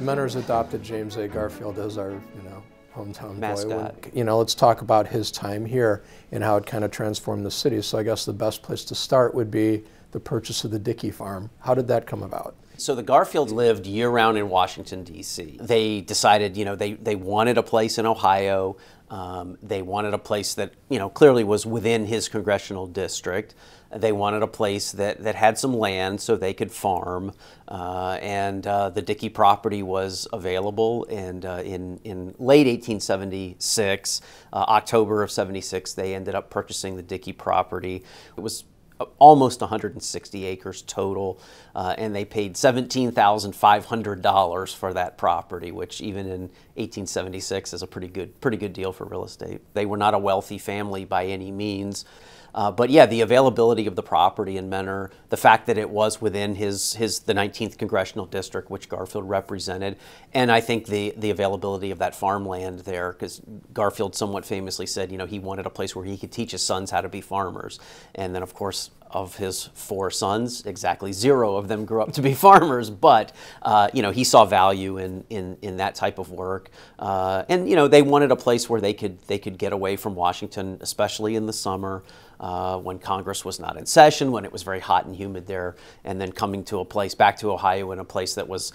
Mentor's adopted James A. Garfield as our, hometown mascot. boy. Let's talk about his time here and how it kind of transformed the city. So I guess the best place to start would be the purchase of the Dickey farm. How did that come about? So the Garfields lived year-round in Washington, D.C. They decided, they wanted a place in Ohio. They wanted a place that, clearly was within his congressional district. They wanted a place that had some land so they could farm. And the Dickey property was available. And in late 1876, October of 76, they ended up purchasing the Dickey property. It was almost 160 acres total, and they paid $17,500 for that property, which even in 1876 is a pretty good deal for real estate. They were not a wealthy family by any means. But yeah, the availability of the property in Mentor, the fact that it was within the 19th congressional district, which Garfield represented, and I think the availability of that farmland there, because Garfield somewhat famously said, he wanted a place where he could teach his sons how to be farmers. And then, of course, of his 4 sons, exactly 0 of them grew up to be farmers. But he saw value in that type of work, and they wanted a place where they could get away from Washington, especially in the summer. When Congress was not in session, when it was very hot and humid there, and then coming to a place, back to Ohio, in a place that was,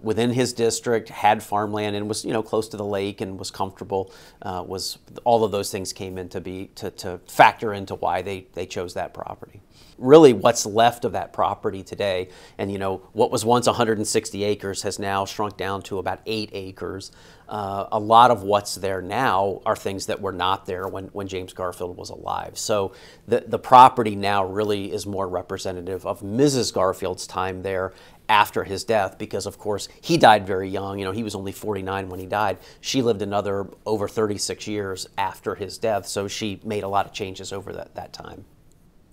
within his district, had farmland, and was, close to the lake and was comfortable, was all of those things came in to factor into why they chose that property. Really, what's left of that property today, and what was once 160 acres has now shrunk down to about 8 acres. A lot of what's there now are things that were not there when James Garfield was alive. So the property now really is more representative of Mrs. Garfield's time there after his death, because of course he died very young. He was only 49 when he died. She lived another over 36 years after his death, so she made a lot of changes over that time.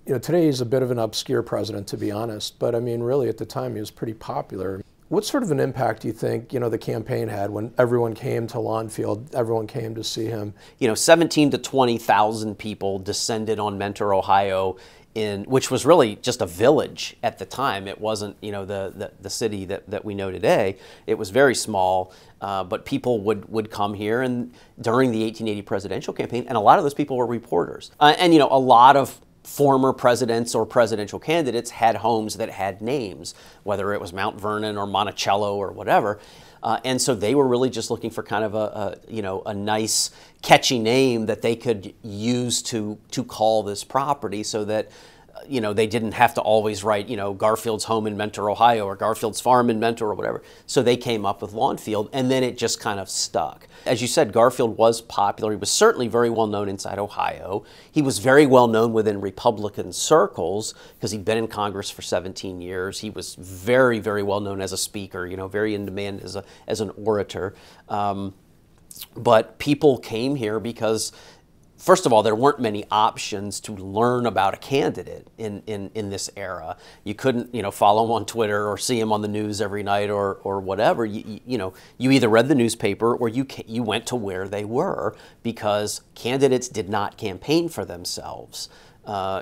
Today he's a bit of an obscure president, to be honest, but I mean, really at the time he was pretty popular. What sort of an impact do you think, the campaign had when everyone came to Lawnfield, everyone came to see him? 17 to 20,000 people descended on Mentor, Ohio, which was really just a village at the time. It wasn't, the city that we know today. It was very small, but people would come here and during the 1880 presidential campaign, and a lot of those people were reporters. And a lot of former presidents or presidential candidates had homes that had names, whether it was Mount Vernon or Monticello or whatever. And so they were really just looking for kind of a nice, catchy name that they could use to call this property, so that they didn't have to always write, Garfield's home in Mentor, Ohio, or Garfield's farm in Mentor, or whatever. So they came up with Lawnfield, and then it just kind of stuck. As you said, Garfield was popular. He was certainly very well known inside Ohio. He was very well known within Republican circles because he'd been in Congress for 17 years. He was very, very well known as a speaker, very in demand as an orator. But people came here because, first of all, there weren't many options to learn about a candidate in this era. You couldn't, follow him on Twitter or see him on the news every night or whatever. You either read the newspaper or you went to where they were, because candidates did not campaign for themselves.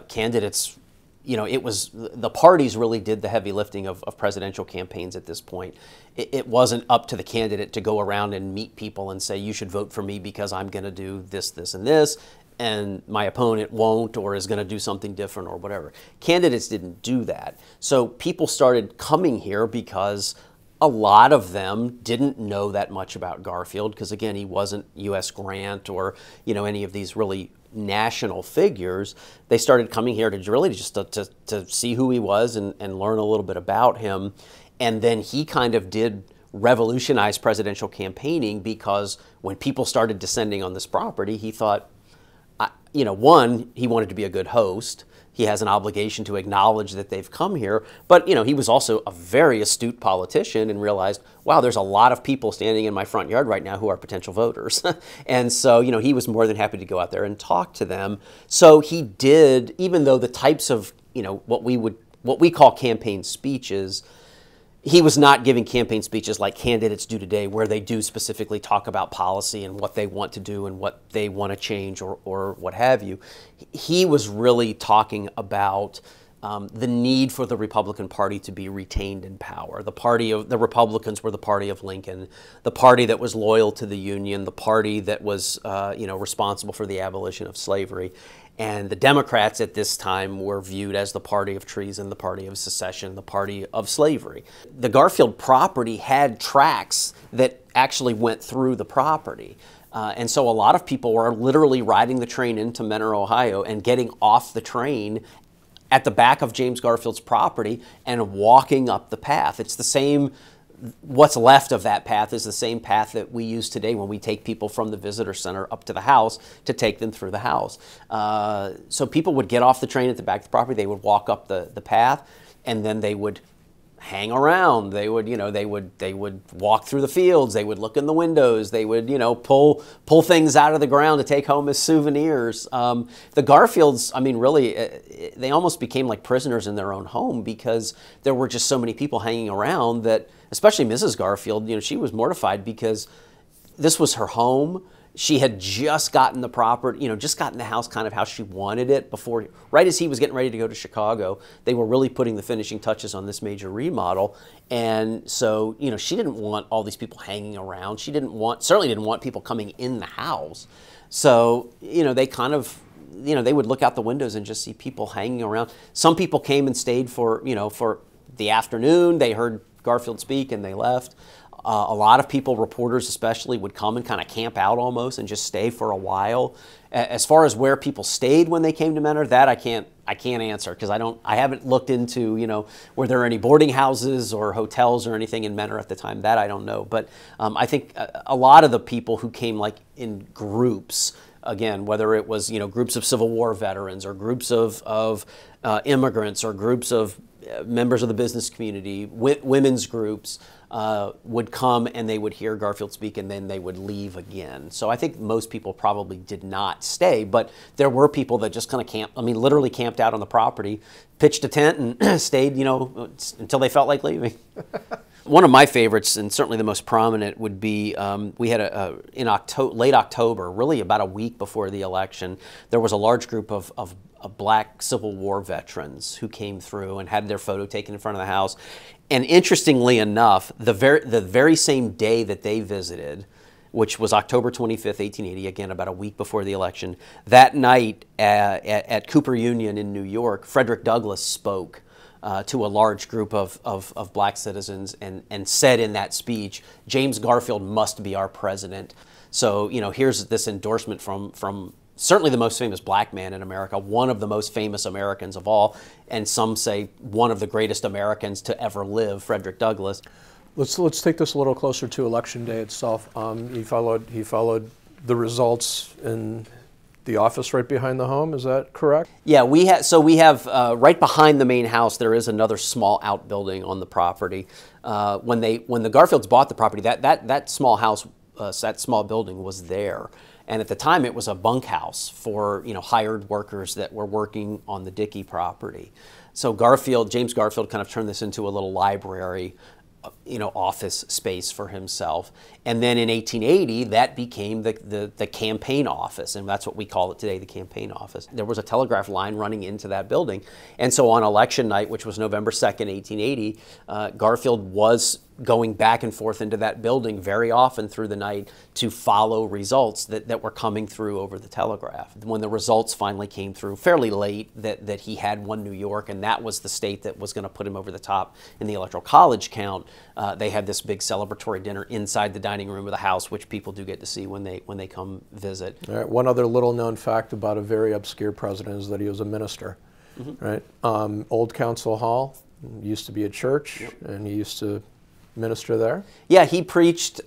Candidates, it was the parties really did the heavy lifting of presidential campaigns at this point. It wasn't up to the candidate to go around and meet people and say, you should vote for me because I'm going to do this, this, and this, and my opponent won't or is going to do something different or whatever. Candidates didn't do that. So people started coming here because a lot of them didn't know that much about Garfield, because again, he wasn't U.S. Grant or any of these really national figures. They started coming here to really just to see who he was and learn a little bit about him. And then he kind of did revolutionize presidential campaigning, because when people started descending on this property, he thought, one, he wanted to be a good host. He has an obligation to acknowledge that they've come here. But, he was also a very astute politician and realized, wow, there's a lot of people standing in my front yard right now who are potential voters. And so, he was more than happy to go out there and talk to them. So he did, even though the types of, what we call campaign speeches, he was not giving campaign speeches like candidates do today, where they do specifically talk about policy and what they want to do and what they want to change or what have you. He was really talking about the need for the Republican Party to be retained in power. The Republicans were the party of Lincoln, the party that was loyal to the Union, the party that was responsible for the abolition of slavery. And the Democrats at this time were viewed as the party of treason, the party of secession, the party of slavery. The Garfield property had tracks that actually went through the property. And so a lot of people were literally riding the train into Mentor, Ohio, and getting off the train at the back of James Garfield's property and walking up the path. It's the same, what's left of that path is the same path that we use today when we take people from the visitor center up to the house to take them through the house. So people would get off the train at the back of the property, they would walk up the path, and then they would hang around. They would, they would walk through the fields. They would look in the windows. They would, pull things out of the ground to take home as souvenirs. The Garfields, I mean, really, they almost became like prisoners in their own home because there were just so many people hanging around that, especially Mrs. Garfield, she was mortified because this was her home. She had just gotten the property, just gotten the house kind of how she wanted it before, right as he was getting ready to go to Chicago. They were really putting the finishing touches on this major remodel. And so, she didn't want all these people hanging around. She certainly didn't want people coming in the house. So, they kind of, they would look out the windows and just see people hanging around. Some people came and stayed for the afternoon. They heard Garfield speak and they left. A lot of people, reporters especially, would come and kind of camp out almost and just stay for a while. As far as where people stayed when they came to Mentor, that I can't answer because I haven't looked into were there any boarding houses or hotels or anything in Mentor at the time. That I don't know. But I think a lot of the people who came like in groups, again, whether it was groups of Civil War veterans or groups of immigrants or groups of members of the business community, women's groups, would come and they would hear Garfield speak and then they would leave again. So I think most people probably did not stay, but there were people that just kind of literally camped out on the property, pitched a tent and stayed, until they felt like leaving. One of my favorites, and certainly the most prominent, would be we had in late October, really about a week before the election, there was a large group of black Civil War veterans who came through and had their photo taken in front of the house. And interestingly enough, the very same day that they visited, which was October 25th, 1880, again about a week before the election, that night at Cooper Union in New York, Frederick Douglass spoke to a large group of black citizens and said in that speech, James Garfield must be our president. So, here's this endorsement from certainly the most famous black man in America, one of the most famous Americans of all, and some say one of the greatest Americans to ever live, Frederick Douglass. Let's take this a little closer to Election Day itself. He followed the results in the office right behind the home. Is that correct? Yeah, we have right behind the main house. There is another small outbuilding on the property. When the Garfields bought the property, that small house, that small building was there. And at the time, it was a bunkhouse for hired workers that were working on the Dickey property. So James Garfield kind of turned this into a little library, office space for himself. And then in 1880, that became the campaign office, and that's what we call it today, the campaign office. There was a telegraph line running into that building. And so on election night, which was November 2nd, 1880, Garfield was going back and forth into that building very often through the night to follow results that were coming through over the telegraph. When the results finally came through fairly late that he had won New York, and that was the state that was going to put him over the top in the Electoral College count, they had this big celebratory dinner inside the dining room of the house, which people do get to see when they come visit. All right, one other little known fact about a very obscure president is that he was a minister. Mm-hmm. Right? Old Council Hall used to be a church, yep. And he used to minister there? Yeah, he preached,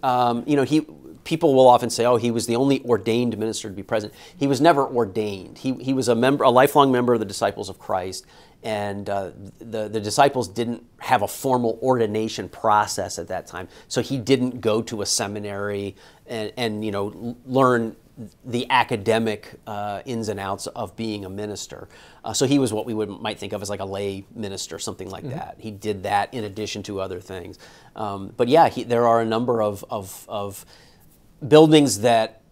people will often say, oh, he was the only ordained minister to be president. He was never ordained. He was a lifelong member of the Disciples of Christ, and the disciples didn't have a formal ordination process at that time. So he didn't go to a seminary and learn the academic ins and outs of being a minister. So he was what we might think of as like a lay minister, something like mm-hmm. that. He did that in addition to other things. But yeah, there are a number of buildings that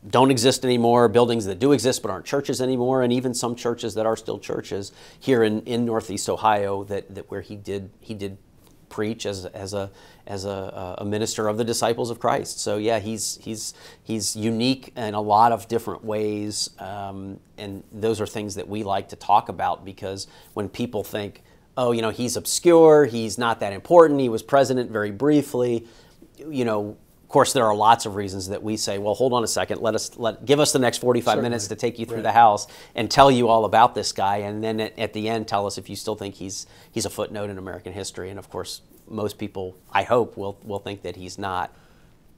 don't exist anymore, buildings that do exist but aren't churches anymore, and even some churches that are still churches here in Northeast Ohio that where he did preach as a minister of the disciples of Christ. So yeah, he's unique in a lot of different ways, and those are things that we like to talk about, because when people think, oh, you know, he's obscure, he's not that important, he was president very briefly, you know, of course there are lots of reasons that we say, well, hold on a second, give us the next 45 Certainly. minutes to take you through the house and tell you all about this guy, and then at the end tell us if you still think he's a footnote in American history. And of course, most people, I hope, will think that he's not.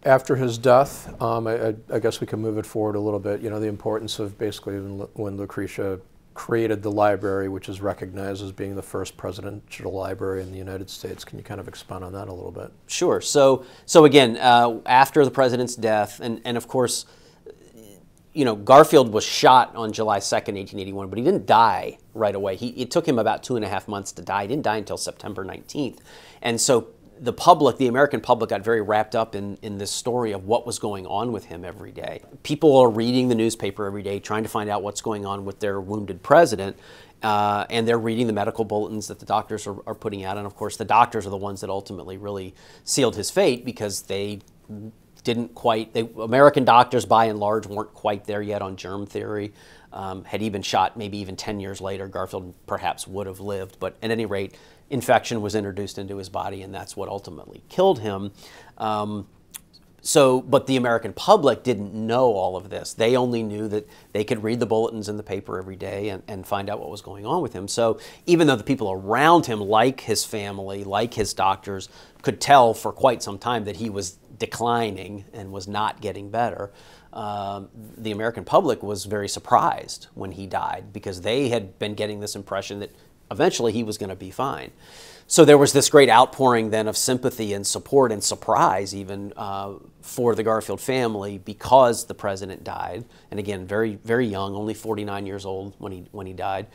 After his death, I guess we can move it forward a little bit. You know, the importance of basically when Lucretia created the library, which is recognized as being the first presidential library in the United States. Can you kind of expand on that a little bit? Sure. So again, after the president's death, and of course, you know, Garfield was shot on July 2nd, 1881, but he didn't die right away. It took him about 2.5 months to die. He didn't die until September 19th. And so the public, the American public, got very wrapped up in this story of what was going on with him every day. People are reading the newspaper every day, trying to find out what's going on with their wounded president, and they're reading the medical bulletins that the doctors are putting out. And of course, the doctors are the ones that ultimately really sealed his fate, because they didn't quite, American doctors by and large weren't quite there yet on germ theory. Had he been shot maybe even 10 years later, Garfield perhaps would have lived. But at any rate, infection was introduced into his body, and that's what ultimately killed him. But the American public didn't know all of this. They only knew that they could read the bulletins in the paper every day and find out what was going on with him. So even though the people around him, like his family, like his doctors, could tell for quite some time that he was declining and was not getting better, the American public was very surprised when he died, because they had been getting this impression that eventually he was going to be fine. So there was this great outpouring then of sympathy and support and surprise even for the Garfield family, because the president died, and again, very, very young, only 49 years old when he died.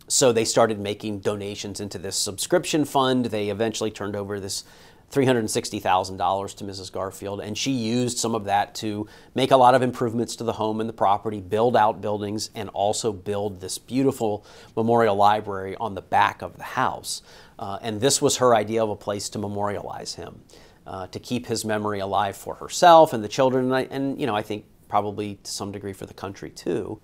So they started making donations into this subscription fund. They eventually turned over this $360,000 to Mrs. Garfield, and she used some of that to make a lot of improvements to the home and the property, build out buildings, and also build this beautiful memorial library on the back of the house. And this was her idea of a place to memorialize him, to keep his memory alive for herself and the children, and you know, I think probably to some degree for the country too.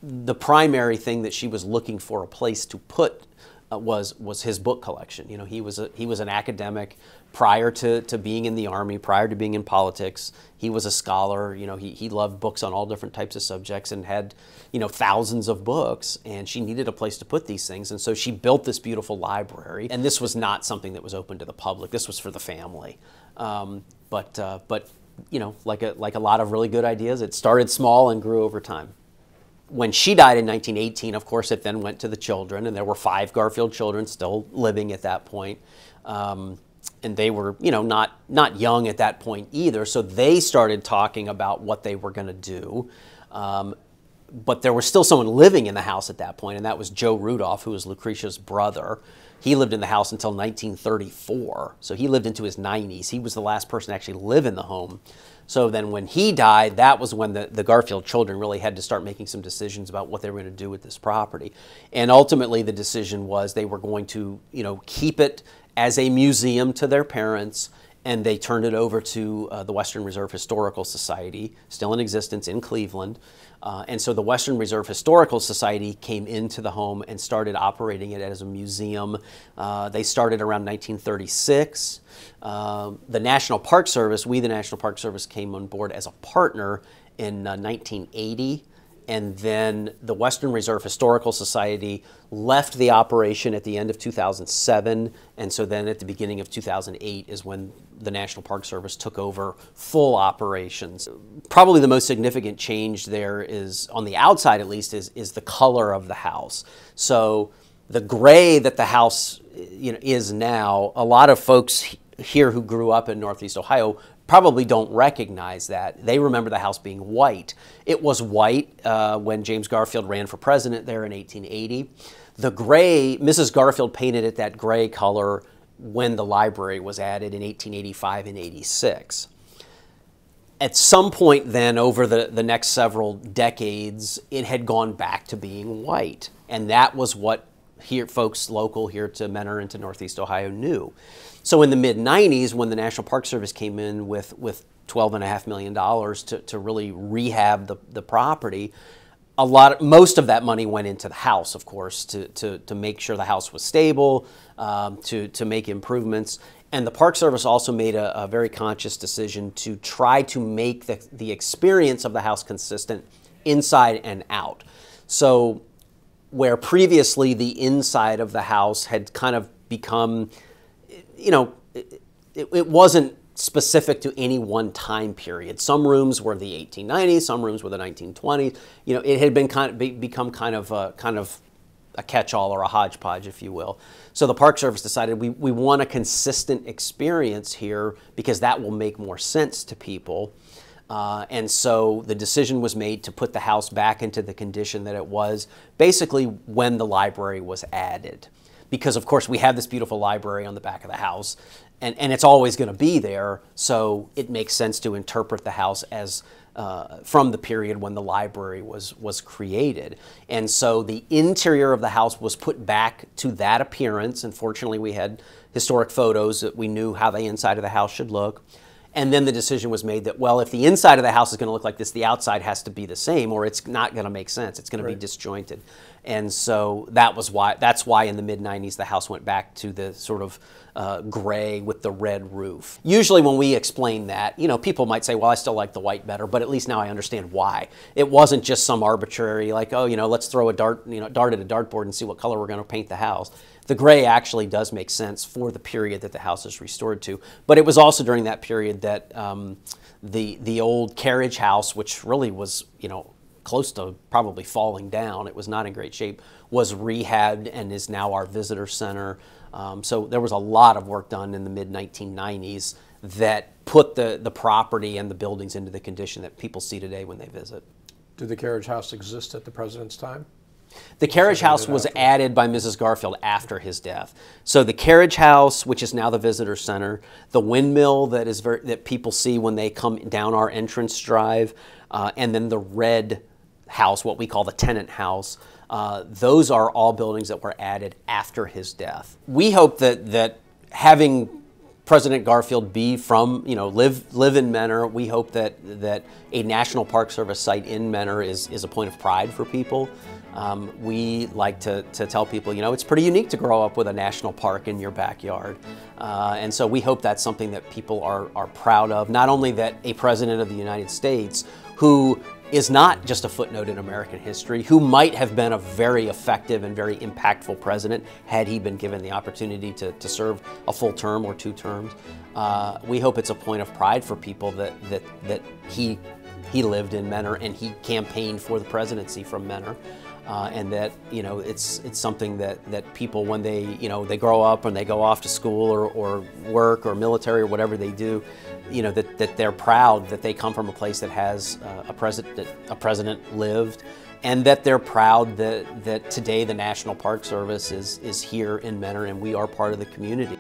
The primary thing that she was looking for a place to put was his book collection. You know, he was an academic prior to being in the Army, prior to being in politics. He was a scholar. You know, he loved books on all different types of subjects and had, you know, thousands of books, and she needed a place to put these things. And so she built this beautiful library. And this was not something that was open to the public. This was for the family. But you know, like a lot of really good ideas, it started small and grew over time. When she died in 1918, of course, it then went to the children, and there were 5 Garfield children still living at that point. And they were, you know, not young at that point either, so they started talking about what they were going to do. But there was still someone living in the house at that point, and that was Joe Rudolph, who was Lucretia's brother. He lived in the house until 1934, so he lived into his 90s. He was the last person to actually live in the home. So then when he died, that was when the Garfield children really had to start making some decisions about what they were going to do with this property. And ultimately the decision was they were going to, you know, keep it as a museum to their parents, and they turned it over to the Western Reserve Historical Society, still in existence in Cleveland. And so the Western Reserve Historical Society came into the home and started operating it as a museum. They started around 1936. The National Park Service, the National Park Service, came on board as a partner in 1980. And then the Western Reserve Historical Society left the operation at the end of 2007, and so then at the beginning of 2008 is when the National Park Service took over full operations. Probably the most significant change there is, on the outside at least, is the color of the house. So the gray that the house, you know, is now, a lot of folks here who grew up in Northeast Ohio probably don't recognize that. They remember the house being white. It was white when James Garfield ran for president there in 1880. The gray, Mrs. Garfield painted it that gray color when the library was added in 1885 and 86. At some point then, over the next several decades, it had gone back to being white. And that was what folks local here to Mentor and to Northeast Ohio knew. So in the mid-90s, when the National Park Service came in with $12.5 million to really rehab the property, most of that money went into the house, of course, to make sure the house was stable, to make improvements. And the Park Service also made a very conscious decision to try to make the experience of the house consistent inside and out. So where previously the inside of the house had kind of become, you know, it wasn't specific to any one time period. Some rooms were the 1890s, some rooms were the 1920s. You know, it had been become kind of a catch-all or a hodgepodge, if you will. So the Park Service decided we want a consistent experience here because that will make more sense to people. And so the decision was made to put the house back into the condition that it was basically when the library was added. Because of course we have this beautiful library on the back of the house, and it's always going to be there, so it makes sense to interpret the house as from the period when the library was created. And so the interior of the house was put back to that appearance. And fortunately we had historic photos that we knew how the inside of the house should look. And then the decision was made that, well, if the inside of the house is going to look like this, the outside has to be the same, or it's not going to make sense. It's going to be disjointed. And so that's why in the mid-90s the house went back to the sort of gray with the red roof. Usually when we explain that, you know, people might say, well, I still like the white better, but at least now I understand why. It wasn't just some arbitrary, like, oh, you know, let's throw a dart at a dartboard and see what color we're going to paint the house. The gray actually does make sense for the period that the house is restored to. But it was also during that period that the old carriage house, which really was, you know, close to probably falling down, it was not in great shape, was rehabbed and is now our visitor center. So there was a lot of work done in the mid-1990s that put the property and the buildings into the condition that people see today when they visit. Did the carriage house exist at the president's time? The carriage house was added by Mrs. Garfield after his death. So the carriage house, which is now the visitor center, the windmill that people see when they come down our entrance drive, and then the red house, what we call the tenant house, those are all buildings that were added after his death. We hope that having President Garfield be from, you know, live in Mentor, we hope that a National Park Service site in Mentor is a point of pride for people. We like to tell people, you know, it's pretty unique to grow up with a national park in your backyard. And so we hope that's something that people are proud of. Not only that a president of the United States who is not just a footnote in American history, who might have been a very effective and very impactful president had he been given the opportunity to serve a full term or 2 terms. We hope it's a point of pride for people that he lived in Mentor and he campaigned for the presidency from Mentor. And that, you know, it's something that people, when they, you know, they grow up and they go off to school or work or military or whatever they do, you know, that they're proud that they come from a place that has a president lived, and that they're proud that today the National Park Service is here in Mentor and we are part of the community.